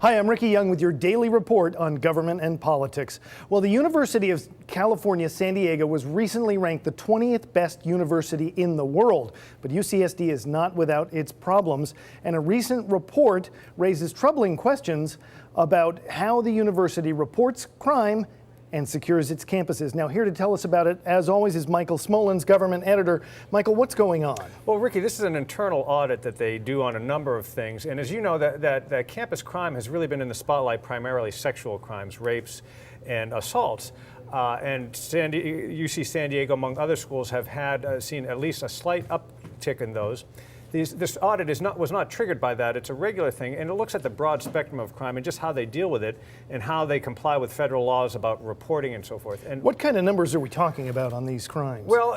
Hi, I'm Ricky Young with your daily report on government and politics. Well, the University of California, San Diego was recently ranked the 20th best university in the world. But UCSD is not without its problems, and a recent report raises troubling questions about how the university reports crime and secures its campuses. Now, here to tell us about it, as always, is Michael Smolens, government editor. Michael, what's going on? Well, Ricky, this is an internal audit that they do on a number of things. And as you know, that campus crime has really been in the spotlight, primarily sexual crimes, rapes, and assaults. And UC San Diego, among other schools, have had seen at least a slight uptick in those. This audit was not triggered by that. It's a regular thing, and it looks at the broad spectrum of crime and just how they deal with it and how they comply with federal laws about reporting and so forth. And what kind of numbers are we talking about on these crimes? Well,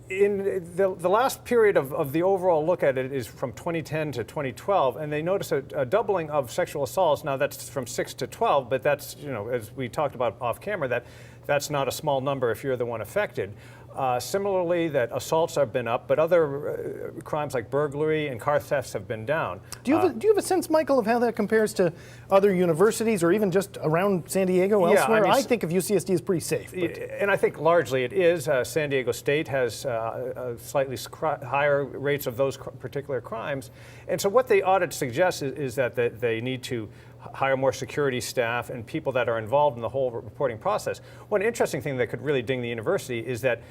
in the last period of the overall look at it is from 2010 to 2012, and they notice a doubling of sexual assaults. Now that's from 6 to 12, but that's, you know, as we talked about off camera, that's not a small number if you're the one affected. Similarly, that assaults have been up, but other crimes like burglary and car thefts have been down. Do you have a sense, Michael, of how that compares to other universities or even just around San Diego elsewhere? I think of UCSD as pretty safe. And I think largely it is. San Diego State has slightly higher rates of those particular crimes. And so what the audit suggests is that they need to hire more security staff and people that are involved in the whole reporting process. One interesting thing that could really ding the university is that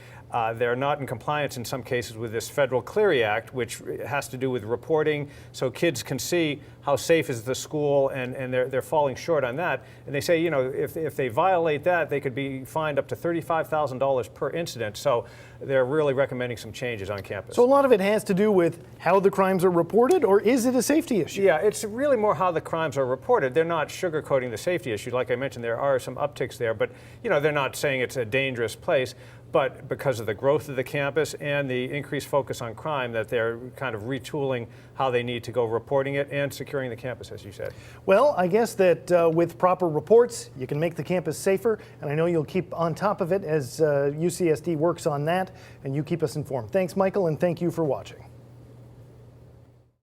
they're not in compliance in some cases with this Federal Clery Act, which has to do with reporting so kids can see how safe is the school, and they're falling short on that. And they say, you know, if they violate that, they could be fined up to $35,000 per incident. So they're really recommending some changes on campus. So a lot of it has to do with how the crimes are reported, or is it a safety issue? Yeah, it's really more how the crimes are reported. They're not sugarcoating the safety issue. Like I mentioned, there are some upticks there, but you know, they're not saying it's a dangerous place. But because of the growth of the campus and the increased focus on crime, that they're kind of retooling how they need to go reporting it and securing the campus, as you said. Well, I guess that with proper reports, you can make the campus safer, and I know you'll keep on top of it as UCSD works on that, and you keep us informed. Thanks, Michael, and thank you for watching.